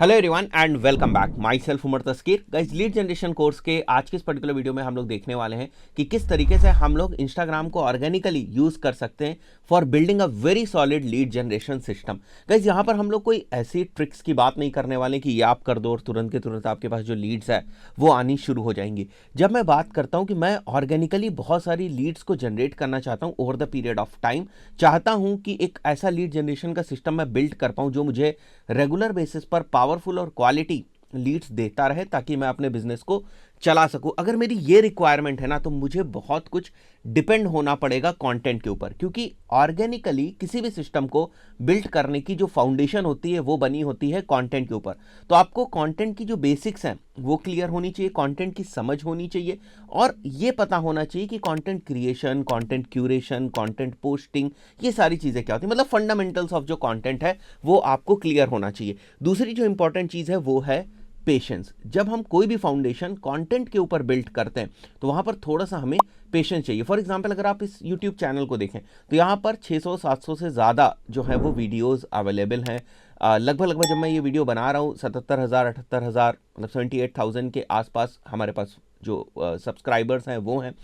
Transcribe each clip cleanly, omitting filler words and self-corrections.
Hello everyone and welcome back myself Umar Taskeer. Guys, lead generation course के आज के इस पर्टिकुलर वीडियो में हम लोग देखने वाले हैं कि किस तरीके से हम लोग इंस्टाग्राम को ऑर्गेनिकली यूज कर सकते हैं for building a very solid lead generation system. Guys, यहाँ पर हम लोग कोई ऐसी ट्रिक्स की बात नहीं करने वाले कि ये आप कर दो और तुरंत के तुरंत आपके पास जो लीड्स है वो आनी शुरू हो जाएंगी। जब मैं बात करता हूँ कि मैं ऑर्गेनिकली बहुत सारी लीड्स को जनरेट करना चाहता हूँ over the period of time, चाहता हूँ कि एक ऐसा लीड जनरेशन का सिस्टम मैं बिल्ड कर पाऊँ जो मुझे रेगुलर बेसिस पर पावरफुल और क्वालिटी लीड्स देता रहे ताकि मैं अपने बिजनेस को चला सकूं। अगर मेरी ये रिक्वायरमेंट है ना, तो मुझे बहुत कुछ डिपेंड होना पड़ेगा कंटेंट के ऊपर, क्योंकि ऑर्गेनिकली किसी भी सिस्टम को बिल्ड करने की जो फाउंडेशन होती है वो बनी होती है कंटेंट के ऊपर। तो आपको कंटेंट की जो बेसिक्स हैं वो क्लियर होनी चाहिए, कंटेंट की समझ होनी चाहिए और ये पता होना चाहिए कि content creation, content curation, content posting, ये सारी चीज़ें क्या होती हैं, मतलब फंडामेंटल्स ऑफ जो कंटेंट है वो आपको क्लियर होना चाहिए। दूसरी जो इंपॉर्टेंट चीज़ है वो है पेशेंस। जब हम कोई भी फाउंडेशन कंटेंट के ऊपर बिल्ड करते हैं तो वहां पर थोड़ा सा हमें पेशेंस चाहिए। फॉर एग्जांपल, अगर आप इस यूट्यूब चैनल को देखें तो यहाँ पर 600-700 से ज़्यादा जो है वो वीडियोस अवेलेबल हैं। लगभग जब मैं ये वीडियो बना रहा हूँ 77,000 78,000 मतलब 78,000 के आसपास हमारे पास जो सब्सक्राइबर्स हैं वो हैं।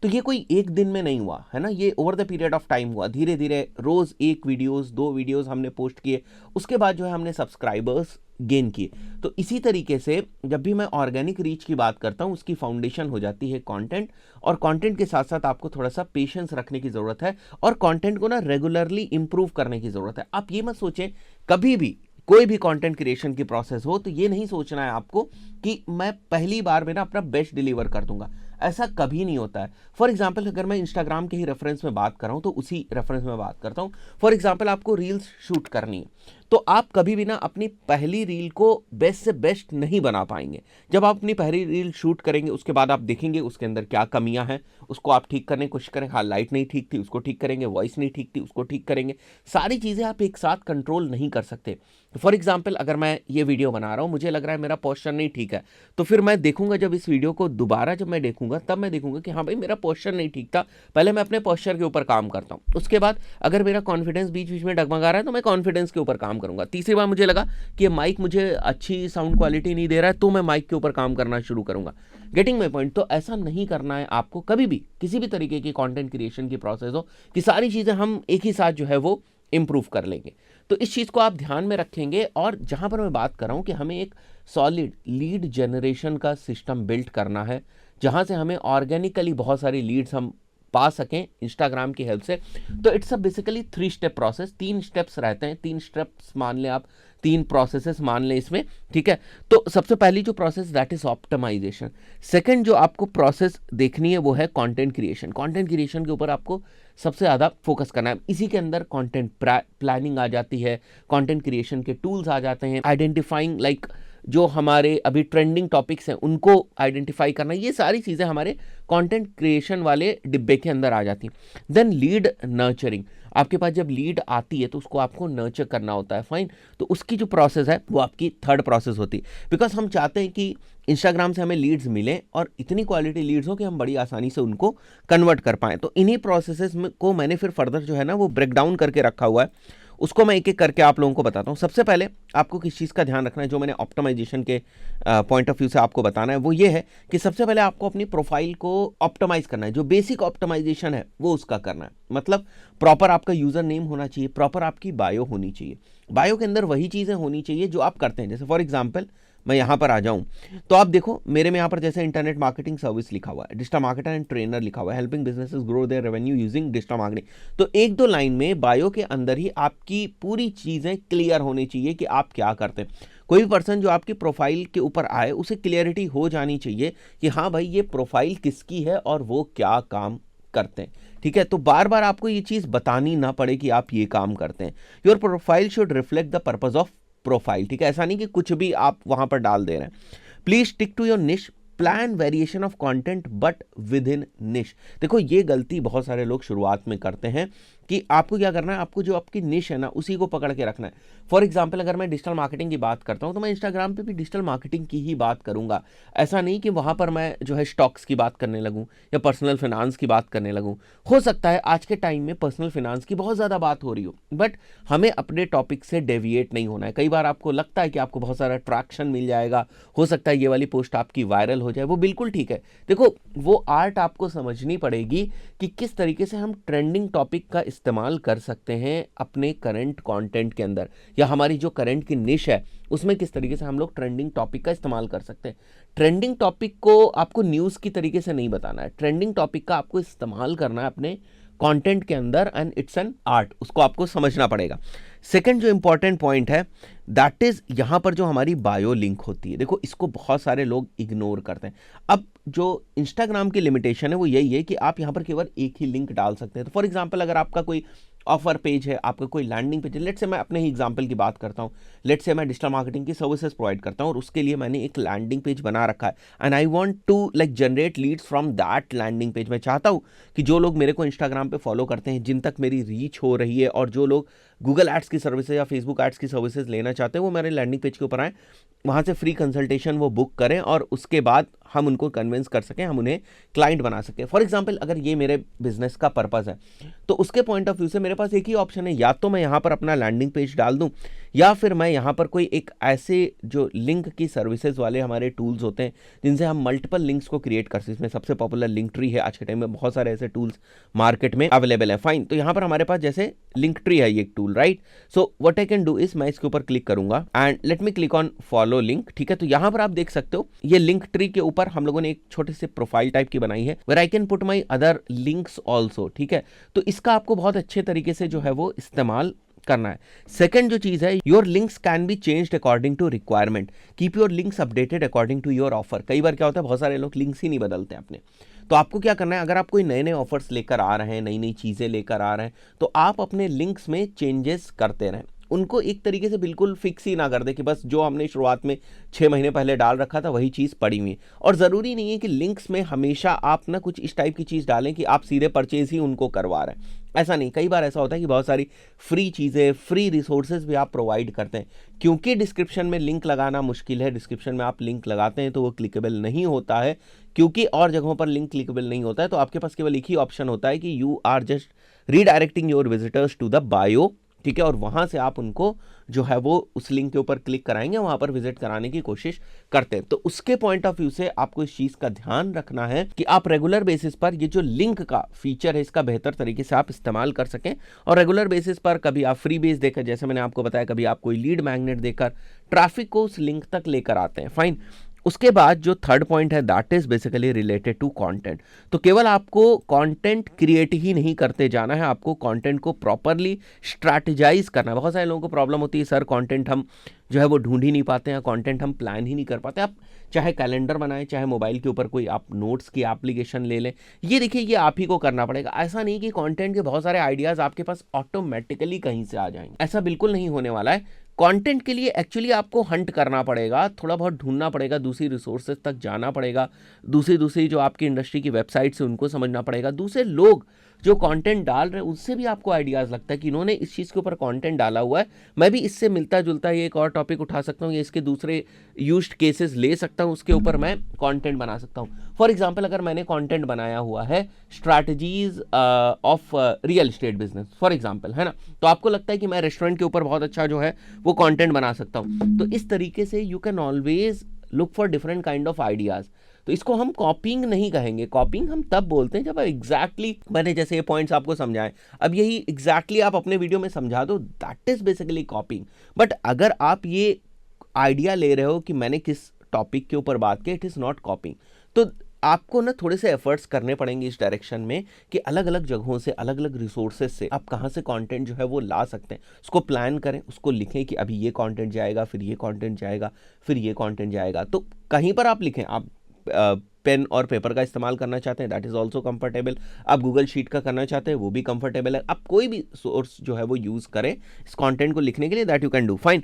तो ये कोई एक दिन में नहीं हुआ है ना, ये over the period of time हुआ। धीरे धीरे रोज़ एक वीडियोस, 2 वीडियोस हमने पोस्ट किए, उसके बाद जो है हमने सब्सक्राइबर्स गेन किए। तो इसी तरीके से जब भी मैं ऑर्गेनिक रीच की बात करता हूँ उसकी फाउंडेशन हो जाती है कंटेंट, और कंटेंट के साथ साथ आपको थोड़ा सा पेशेंस रखने की ज़रूरत है और कंटेंट को ना रेगुलरली इंप्रूव करने की ज़रूरत है। आप ये मत सोचें, कभी भी कोई भी कंटेंट क्रिएशन की प्रोसेस हो तो ये नहीं सोचना है आपको कि मैं पहली बार में ना अपना बेस्ट डिलीवर कर दूंगा, ऐसा कभी नहीं होता है। फॉर एग्जाम्पल, अगर मैं इंस्टाग्राम के ही रेफरेंस में बात कर रहा हूँ तो उसी रेफरेंस में बात करता हूँ। फॉर एग्जाम्पल, आपको रील्स शूट करनी है तो आप कभी भी ना अपनी पहली रील को बेस्ट से बेस्ट नहीं बना पाएंगे। जब आप अपनी पहली रील शूट करेंगे उसके बाद आप देखेंगे उसके अंदर क्या कमियां हैं, उसको आप ठीक करने की कोशिश करें। हाँ, लाइट नहीं ठीक थी, उसको ठीक करेंगे, वॉइस नहीं ठीक थी, उसको ठीक करेंगे। सारी चीज़ें आप एक साथ कंट्रोल नहीं कर सकते। फॉर एग्जाम्पल, अगर मैं ये वीडियो बना रहा हूँ, मुझे लग रहा है मेरा पोस्चर नहीं ठीक है, तो फिर मैं देखूंगा जब इस वीडियो को दोबारा जब मैं देखूंगा तब मैं देखूंगा कि हाँ भाई, मेरा पोस्चर नहीं ठीक था। पहले मैं अपने पोस्चर के ऊपर काम करता हूँ, उसके बाद अगर मेरा कॉन्फिडेंस बीच बीच में डगमगा रहा है तो मैं कॉन्फिडेंस के ऊपर काम करूंगा। तीसरी बार मुझे लगा कि ये माइक मुझे अच्छी साउंड क्वालिटी नहीं दे रहा है तो मैं माइक के ऊपर काम करना शुरू करूंगा। Getting my point? तो ऐसा नहीं करना है आपको कभी भी, किसी भी तरीके की कंटेंट क्रिएशन की प्रोसेस हो कि सारी चीज़ें हम एक ही साथ जो है वो इंप्रूव कर लेंगे। तो इस चीज़ को आप ध्यान में रखेंगे। और जहां पर मैं बात कर रहा हूं कि हमें एक सॉलिड लीड जनरेशन का सिस्टम बिल्ड करना है जहां से हमें ऑर्गेनिकली बहुत सारी लीड्स हम पा सकें इंस्टाग्राम की हेल्प से, तो it's a basically 3 step process. 3 steps रहते हैं, 3 स्टेप्स मान लें आप, 3 प्रोसेसेस मान लें इसमें, ठीक है। तो सबसे पहली जो process that is optimization. Second जो आपको प्रोसेस देखनी है वो है कंटेंट क्रिएशन। कंटेंट क्रिएशन के ऊपर आपको सबसे ज़्यादा फोकस करना है। इसी के अंदर कंटेंट प्लानिंग आ जाती है, कंटेंट क्रिएशन के टूल्स आ जाते हैं, आइडेंटिफाइंग लाइक जो हमारे अभी ट्रेंडिंग टॉपिक्स हैं उनको आइडेंटिफाई करना, ये सारी चीज़ें हमारे कंटेंट क्रिएशन वाले डिब्बे के अंदर आ जाती हैं। Then lead nurturing. आपके पास जब लीड आती है तो उसको आपको नर्चर करना होता है, फाइन। तो उसकी जो प्रोसेस है वो आपकी थर्ड प्रोसेस होती है, बिकॉज हम चाहते हैं कि इंस्टाग्राम से हमें लीड्स मिलें और इतनी क्वालिटी लीड्स हो कि हम बड़ी आसानी से उनको कन्वर्ट कर पाएँ। तो इन्हीं प्रोसेसेस को मैंने फिर फर्दर जो है ना वो ब्रेक डाउन करके रखा हुआ है, उसको मैं एक एक करके आप लोगों को बताता हूँ। सबसे पहले आपको किस चीज़ का ध्यान रखना है, जो मैंने ऑप्टिमाइजेशन के पॉइंट ऑफ व्यू से आपको बताना है, वो ये है कि सबसे पहले आपको अपनी प्रोफाइल को ऑप्टिमाइज करना है। जो बेसिक ऑप्टिमाइजेशन है वो उसका करना है, मतलब प्रॉपर आपका यूज़र नेम होना चाहिए, प्रॉपर आपकी बायो होनी चाहिए। बायो के अंदर वही चीज़ें होनी चाहिए जो आप करते हैं। जैसे फॉर एग्जाम्पल मैं यहाँ पर आ जाऊँ तो आप देखो मेरे में यहाँ पर जैसे इंटरनेट मार्केटिंग सर्विस लिखा हुआ है, डिजिटल मार्केटर एंड ट्रेनर लिखा हुआ है, helping businesses grow there revenue using digital marketing. तो 1-2 लाइन में बायो के अंदर ही आपकी पूरी चीज़ें क्लियर होनी चाहिए कि आप क्या करते हैं। कोई भी पर्सन जो आपकी प्रोफाइल के ऊपर आए उसे क्लियरिटी हो जानी चाहिए कि हाँ भाई, ये प्रोफाइल किसकी है और वो क्या काम करते हैं, ठीक है। तो बार बार आपको ये चीज़ बतानी ना पड़े कि आप ये काम करते हैं। Your profile should reflect the purpose of profile, ठीक है। ऐसा नहीं कि कुछ भी आप वहां पर डाल दे रहे हैं। प्लीज स्टिक टू योर निश, plan variation of content but with in निश। देखो, ये गलती बहुत सारे लोग शुरुआत में करते हैं कि आपको क्या करना है, आपको जो आपकी निश है ना उसी को पकड़ के रखना है। फॉर एग्जाम्पल अगर मैं डिजिटल मार्केटिंग की बात करता हूँ तो मैं इंस्टाग्राम पे भी डिजिटल मार्केटिंग की ही बात करूंगा। ऐसा नहीं कि वहां पर मैं जो है स्टॉक्स की बात करने लगूं या पर्सनल फाइनेंस की बात करने लगूं। हो सकता है आज के टाइम में पर्सनल फाइनेंस की बहुत ज़्यादा बात हो रही हो, बट हमें अपने टॉपिक से डेविएट नहीं होना है। कई बार आपको लगता है कि आपको बहुत सारा ट्रैक्शन मिल जाएगा, हो सकता है ये वाली पोस्ट आपकी वायरल हो जाए, वो बिल्कुल ठीक है। देखो वो आर्ट आपको समझनी पड़ेगी कि किस तरीके से हम ट्रेंडिंग टॉपिक का इस्तेमाल कर सकते हैं अपने करंट कंटेंट के अंदर, या हमारी जो करंट की निश है उसमें किस तरीके से हम लोग ट्रेंडिंग टॉपिक का इस्तेमाल कर सकते हैं। ट्रेंडिंग टॉपिक को आपको न्यूज़ की तरीके से नहीं बताना है, ट्रेंडिंग टॉपिक का आपको इस्तेमाल करना है अपने कंटेंट के अंदर, एंड इट्स एन आर्ट, उसको आपको समझना पड़ेगा। सेकंड जो इंपॉर्टेंट पॉइंट है दैट इज यहाँ पर जो हमारी बायो लिंक होती है, देखो इसको बहुत सारे लोग इग्नोर करते हैं। अब जो इंस्टाग्राम की लिमिटेशन है वो यही है कि आप यहाँ पर केवल एक ही लिंक डाल सकते हैं। तो फॉर एग्जांपल अगर आपका कोई ऑफर पेज है, आपका कोई लैंडिंग पेज है, लेट्स से मैं अपने ही एग्जांपल की बात करता हूँ, लेट्स से मैं डिजिटल मार्केटिंग की सर्विसेज प्रोवाइड करता हूँ और उसके लिए मैंने एक लैंडिंग पेज बना रखा है, and I want to like generate leads from that landing page. मैं चाहता हूँ कि जो लोग मेरे को इंस्टाग्राम पे फॉलो करते हैं, जिन तक मेरी रीच हो रही है, और जो लोग गूगल एड्स की सर्विसेज या फेसबुक एड्स की सर्विसेज लेना चाहते हैं, वो मेरे लैंडिंग पेज के ऊपर आए, वहाँ से फ्री कंसल्टेशन वो बुक करें और उसके बाद हम उनको कन्विंस कर सकें, हम उन्हें क्लाइंट बना सकें। फॉर एग्जांपल अगर ये मेरे बिजनेस का पर्पस है तो उसके पॉइंट ऑफ व्यू से मेरे पास एक ही ऑप्शन है, या तो मैं यहाँ पर अपना लैंडिंग पेज डाल दूँ, या फिर मैं यहाँ पर कोई एक ऐसे जो लिंक की सर्विसेज वाले हमारे टूल्स होते हैं जिनसे हम मल्टीपल लिंक्स को क्रिएट कर सकते हैं। इसमें सबसे पॉपुलर लिंक ट्री है, आज के टाइम में बहुत सारे ऐसे टूल्स मार्केट में अवेलेबल है। फाइन, तो यहाँ पर हमारे पास जैसे लिंक ट्री है ये एक tool, right. So what I can do is मैं इसके ऊपर क्लिक करूंगा and let me click on follow link, ठीक है। तो यहाँ पर आप देख सकते हो ये लिंक ट्री के ऊपर हम लोगों ने एक छोटे से प्रोफाइल टाइप की बनाई है, where I can put my other links also, ठीक है। तो इसका आपको बहुत अच्छे तरीके से जो है वो इस्तेमाल करना है। सेकंड जो चीज है, your links can be changed according to requirement, keep your links updated according to your offer. कई बार क्या होता है, बहुत सारे लोग लिंक्स ही नहीं बदलते हैं अपने। तो आपको क्या करना है, अगर आप कोई नए नए ऑफर्स लेकर आ रहे हैं, नई नई चीजें लेकर आ रहे हैं, तो आप अपने लिंक्स में चेंजेस करते रहें। उनको एक तरीके से बिल्कुल फिक्स ही ना कर दे कि बस जो हमने शुरुआत में 6 महीने पहले डाल रखा था वही चीज़ पड़ी हुई है। और ज़रूरी नहीं है कि लिंक्स में हमेशा आप ना कुछ इस टाइप की चीज़ डालें कि आप सीधे परचेज ही उनको करवा रहे हैं, ऐसा नहीं। कई बार ऐसा होता है कि बहुत सारी फ्री चीज़ें, फ्री रिसोर्सेज भी आप प्रोवाइड करते हैं, क्योंकि डिस्क्रिप्शन में लिंक लगाना मुश्किल है। डिस्क्रिप्शन में आप लिंक लगाते हैं तो वो क्लिकेबल नहीं होता है, क्योंकि और जगहों पर लिंक क्लिकेबल नहीं होता है। तो आपके पास केवल एक ही ऑप्शन होता है कि you are just redirecting your visitors to the bio, ठीक है, और वहां से आप उनको जो है वो उस लिंक के ऊपर क्लिक कराएंगे, वहां पर विजिट कराने की कोशिश करते हैं। तो उसके पॉइंट ऑफ व्यू से आपको इस चीज का ध्यान रखना है कि आप रेगुलर बेसिस पर ये जो लिंक का फीचर है इसका बेहतर तरीके से आप इस्तेमाल कर सकें, और रेगुलर बेसिस पर कभी आप फ्री बेस देकर, जैसे मैंने आपको बताया, कभी आप कोई लीड मैग्नेट देकर ट्रैफिक को उस लिंक तक लेकर आते हैं। फाइन। उसके बाद जो थर्ड पॉइंट है that is basically related to content. तो केवल आपको कंटेंट क्रिएट ही नहीं करते जाना है, आपको कंटेंट को प्रॉपरली स्ट्रैटेजाइज करना है। बहुत सारे लोगों को प्रॉब्लम होती है, सर कंटेंट हम जो है वो ढूंढ ही नहीं पाते हैं, कंटेंट हम प्लान ही नहीं कर पाते। आप चाहे कैलेंडर बनाएं, चाहे मोबाइल के ऊपर कोई आप नोट्स की एप्लीकेशन ले लें, ये देखिए ये आप ही को करना पड़ेगा। ऐसा नहीं कि कंटेंट के बहुत सारे आइडियाज आपके पास ऑटोमेटिकली कहीं से आ जाएंगे, ऐसा बिल्कुल नहीं होने वाला है। कंटेंट के लिए एक्चुअली आपको हंट करना पड़ेगा, थोड़ा बहुत ढूंढना पड़ेगा, दूसरी रिसोर्सेज तक जाना पड़ेगा, दूसरी जो आपकी इंडस्ट्री की वेबसाइट से उनको समझना पड़ेगा, दूसरे लोग जो कंटेंट डाल रहे हैं उससे भी आपको आइडियाज़ लगता है कि इन्होंने इस चीज़ के ऊपर कंटेंट डाला हुआ है, मैं भी इससे मिलता जुलता ये एक और टॉपिक उठा सकता हूँ, या इसके दूसरे यूज्ड केसेस ले सकता हूँ, उसके ऊपर मैं कंटेंट बना सकता हूँ। फॉर एग्जांपल अगर मैंने कंटेंट बनाया हुआ है strategies of real estate business for example, है ना, तो आपको लगता है कि मैं रेस्टोरेंट के ऊपर बहुत अच्छा जो है वो कंटेंट बना सकता हूँ। तो इस तरीके से you can always look for different kind of ideas. तो इसको हम कॉपिंग नहीं कहेंगे, कॉपिंग हम तब बोलते हैं जब एग्जैक्टली मैंने जैसे ये पॉइंट्स आपको समझाएं, अब यही एग्जैक्टली आप अपने वीडियो में समझा दो, दैट इज बेसिकली कॉपिंग। बट अगर आप ये आइडिया ले रहे हो कि मैंने किस टॉपिक के ऊपर बात की, इट इज़ नॉट कॉपिंग। तो आपको ना थोड़े से एफर्ट्स करने पड़ेंगे इस डायरेक्शन में कि अलग अलग जगहों से, अलग अलग रिसोर्सेज से आप कहाँ से कंटेंट जो है वो ला सकते हैं, उसको प्लान करें, उसको लिखें कि अभी ये कंटेंट जाएगा, फिर ये कंटेंट जाएगा, फिर ये कंटेंट जाएगा। तो कहीं पर आप लिखें, आप पेन और पेपर का इस्तेमाल करना चाहते हैं, दैट इज ऑल्सो कंफर्टेबल। आप गूगल शीट का करना चाहते हैं, वो भी कंफर्टेबल है। आप कोई भी सोर्स जो है वो यूज़ करें इस कंटेंट को लिखने के लिए, that you can do, fine.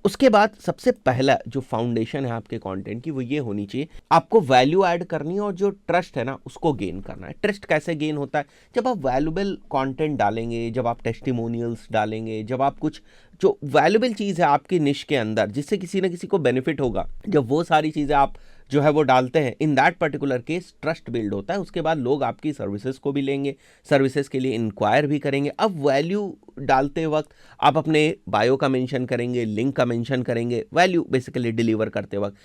उसके बाद सबसे पहला जो फाउंडेशन है आपके कंटेंट की वो ये होनी चाहिए, आपको वैल्यू ऐड करनी है और जो ट्रस्ट है ना उसको गेन करना है। ट्रस्ट कैसे गेन होता है? जब आप वैल्यूएबल कंटेंट डालेंगे, जब आप टेस्टिमोनियल्स डालेंगे, जब आप कुछ जो वैल्यूएबल चीज़ है आपकी निश के अंदर जिससे किसी ना किसी को बेनिफिट होगा, जब वो सारी चीज़ें आप जो है वो डालते हैं, in that particular case trust build होता है। उसके बाद लोग आपकी सर्विसेज को भी लेंगे, सर्विसेज के लिए इंक्वायर भी करेंगे। अब वैल्यू डालते वक्त आप अपने बायो का मेंशन करेंगे, लिंक का मेंशन करेंगे, वैल्यू बेसिकली डिलीवर करते वक्त,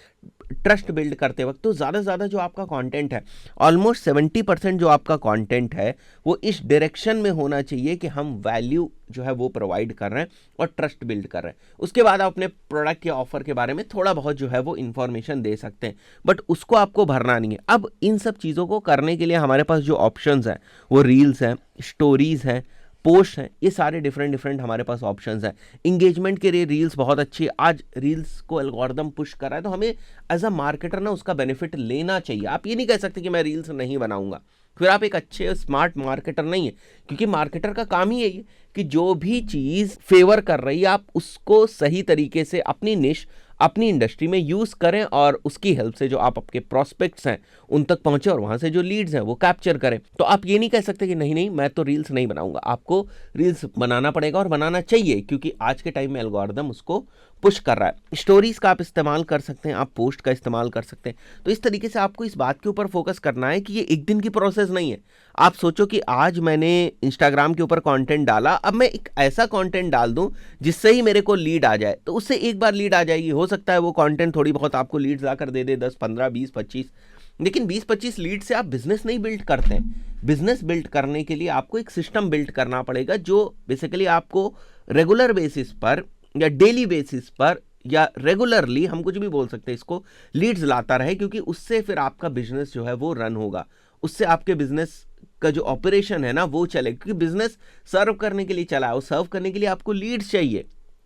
ट्रस्ट बिल्ड करते वक्त। तो ज़्यादा से ज़्यादा जो आपका कंटेंट है, ऑलमोस्ट 70% जो आपका कंटेंट है वो इस डायरेक्शन में होना चाहिए कि हम वैल्यू जो है वो प्रोवाइड कर रहे हैं और ट्रस्ट बिल्ड कर रहे हैं। उसके बाद आप अपने प्रोडक्ट या ऑफर के बारे में थोड़ा बहुत जो है वो इन्फॉर्मेशन दे सकते हैं, बट उसको आपको भरना नहीं है। अब इन सब चीज़ों को करने के लिए हमारे पास जो ऑप्शंस हैं वो रील्स हैं, स्टोरीज़ हैं, पोस्ट हैं, ये सारे डिफरेंट हमारे पास ऑप्शंस हैं। इंगेजमेंट के लिए रील्स बहुत अच्छी है। आज रील्स को एल्गोरिदम पुश कर रहा है तो हमें एज अ मार्केटर ना उसका बेनिफिट लेना चाहिए। आप ये नहीं कह सकते कि मैं रील्स नहीं बनाऊंगा, फिर आप एक अच्छे स्मार्ट मार्केटर नहीं है। क्योंकि मार्केटर का काम ही यही है कि जो भी चीज़ फेवर कर रही है आप उसको सही तरीके से अपनी निश, अपनी इंडस्ट्री में यूज़ करें और उसकी हेल्प से जो आप आपके प्रॉस्पेक्ट्स हैं उन तक पहुंचे और वहां से जो लीड्स हैं वो कैप्चर करें। तो आप ये नहीं कह सकते कि नहीं मैं तो रील्स नहीं बनाऊंगा। आपको रील्स बनाना पड़ेगा और बनाना चाहिए, क्योंकि आज के टाइम में एल्गोरिदम उसको पुश कर रहा है। स्टोरीज का आप इस्तेमाल कर सकते हैं, आप पोस्ट का इस्तेमाल कर सकते हैं। तो इस तरीके से आपको इस बात के ऊपर फोकस करना है कि ये एक दिन की प्रोसेस नहीं है। आप सोचो कि आज मैंने इंस्टाग्राम के ऊपर कंटेंट डाला, अब मैं एक ऐसा कंटेंट डाल दूं जिससे ही मेरे को लीड आ जाए, तो उससे एक बार लीड आ जाएगी। हो सकता है वो कंटेंट थोड़ी बहुत आपको लीड्स लाकर दे दे, 10, 15, 20, 25, लेकिन 20-25 लीड से आप बिजनेस नहीं बिल्ड करते हैं। बिजनेस बिल्ड करने के लिए आपको एक सिस्टम बिल्ड करना पड़ेगा जो बेसिकली आपको रेगुलर बेसिस पर या डेली बेसिस पर या रेगुलरली, हम कुछ भी बोल सकते हैं इसको, लीड्स लाता रहे। क्योंकि उससे फिर आपका बिजनेस जो है वो रन होगा, उससे आपके बिजनेस का जो ऑपरेशन है ना वो चले। क्योंकि बिजनेस सर्व करने के लिए चला है, वो सर्व करने के लिए आपको लीड्स चाहिए।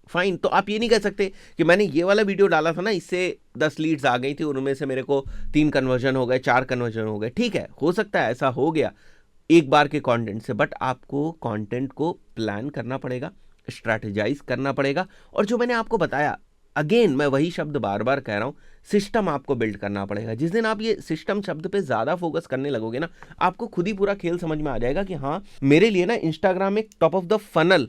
फाइन, तो आप ये नहीं कह सकते कि मैंने ये वाला वीडियो डाला था ना, इससे 10 लीड्स आ गई थी, उनमें से मेरे को 3 कन्वर्जन हो गए, 4 कन्वर्जन हो गए। ठीक है, हो सकता है ऐसा हो गया एक बार के कंटेंट से, बट आपको कंटेंट को प्लान करना पड़ेगा, स्ट्रैटेजाइज करना पड़ेगा। और जो मैंने आपको बताया, अगेन मैं वही शब्द बार बार कह रहा हूं, सिस्टम आपको बिल्ड करना पड़ेगा। जिस दिन आप ये सिस्टम शब्द पे ज्यादा फोकस करने लगोगे ना, आपको खुद ही पूरा खेल समझ में आ जाएगा कि हाँ, मेरे लिए ना इंस्टाग्राम एक टॉप ऑफ द फनल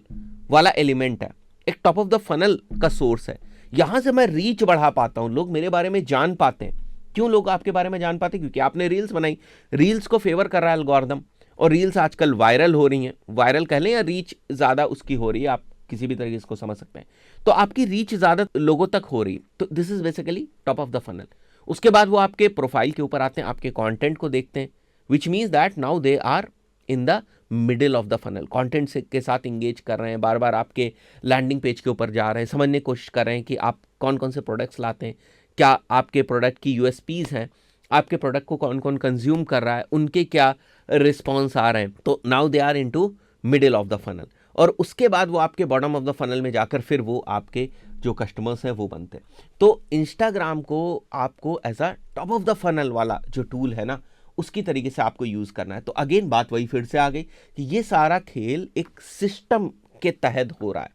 वाला एलिमेंट है, एक टॉप ऑफ द फनल का सोर्स है। यहां से मैं रीच बढ़ा पाता हूं, लोग मेरे बारे में जान पाते हैं। क्यों लोग आपके बारे में जान पाते हैं? क्योंकि आपने रील्स बनाई, रील्स को फेवर कर रहा है एल्गोरिदम, और रील्स आजकल वायरल हो रही हैं। वायरल कह लें या रीच ज्यादा उसकी हो रही है, आप किसी भी तरीके से इसको समझ सकते हैं। तो आपकी रीच ज्यादा लोगों तक हो रही है, तो this is basically top of the funnel. उसके बाद वो आपके प्रोफाइल के ऊपर आते हैं, आपके कंटेंट को देखते हैं, which means that now they are in the middle of the funnel. Content के साथ इंगेज कर रहे हैं, बार बार आपके लैंडिंग पेज के ऊपर जा रहे हैं, समझने की कोशिश कर रहे हैं कि आप कौन कौन से प्रोडक्ट्स लाते हैं, क्या आपके प्रोडक्ट की यूएसपीज हैं, आपके प्रोडक्ट को कौन कौन कंज्यूम कर रहा है, उनके क्या रिस्पॉन्स आ रहे हैं। तो now they are into middle of the funnel. और उसके बाद वो आपके बॉटम ऑफ द फनल में जाकर फिर वो आपके जो कस्टमर्स हैं वो बनते हैं। तो इंस्टाग्राम को आपको as a top of the funnel वाला जो टूल है ना, उसकी तरीके से आपको यूज़ करना है। तो अगेन बात वही फिर से आ गई कि ये सारा खेल एक सिस्टम के तहत हो रहा है।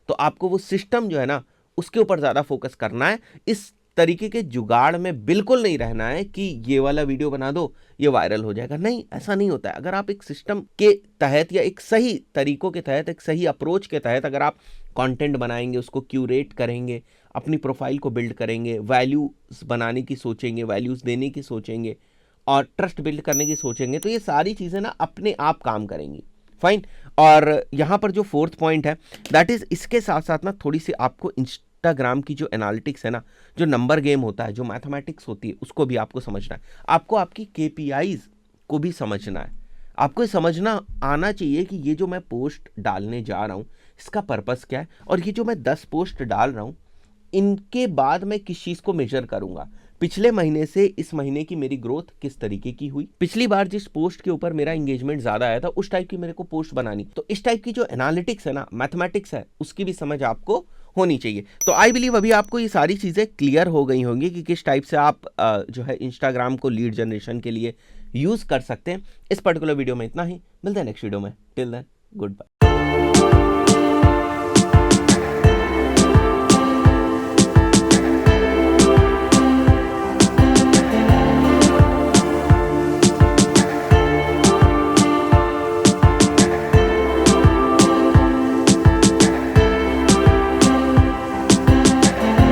तो आपको वो सिस्टम जो है ना उसके ऊपर ज़्यादा फोकस करना है। इस तरीके के जुगाड़ में बिल्कुल नहीं रहना है कि ये वाला वीडियो बना दो ये वायरल हो जाएगा। नहीं, ऐसा नहीं होता है। अगर आप एक सिस्टम के तहत या एक सही तरीकों के तहत, एक सही अप्रोच के तहत अगर आप कंटेंट बनाएंगे, उसको क्यूरेट करेंगे, अपनी प्रोफाइल को बिल्ड करेंगे, वैल्यूज बनाने की सोचेंगे, वैल्यूज देने की सोचेंगे और ट्रस्ट बिल्ड करने की सोचेंगे, तो ये सारी चीज़ें ना अपने आप काम करेंगी। फाइन। और यहाँ पर जो 4th पॉइंट है दैट इज, इसके साथ साथ ना थोड़ी सी आपको इंस्टाग्राम की जो एनालिटिक्स है ना, जो नंबर गेम होता है, जो मैथमेटिक्स होती है, उसको भी आपको समझना है। आपको आपकी KPIs को भी समझना है। आपको ये समझना आना चाहिए कि ये जो मैं पोस्ट डालने जा रहा हूँ इसका पर्पस क्या है, और ये जो मैं 10 पोस्ट डाल रहा हूँ इनके बाद मैं किस चीज़ को मेजर करूंगा। पिछले महीने से इस महीने की मेरी ग्रोथ किस तरीके की हुई, पिछली बार जिस पोस्ट के ऊपर मेरा एंगेजमेंट ज्यादा आया था उस टाइप की मेरे को पोस्ट बनानी। तो इस टाइप की जो एनालिटिक्स है ना, मैथमेटिक्स है, उसकी भी समझ आपको होनी चाहिए। तो आई बिलीव अभी आपको ये सारी चीज़ें क्लियर हो गई होंगी कि किस टाइप से आप जो है इंस्टाग्राम को लीड जनरेशन के लिए यूज़ कर सकते हैं। इस पर्टिकुलर वीडियो में इतना ही, मिलते हैं नेक्स्ट वीडियो में। Till then, good bye.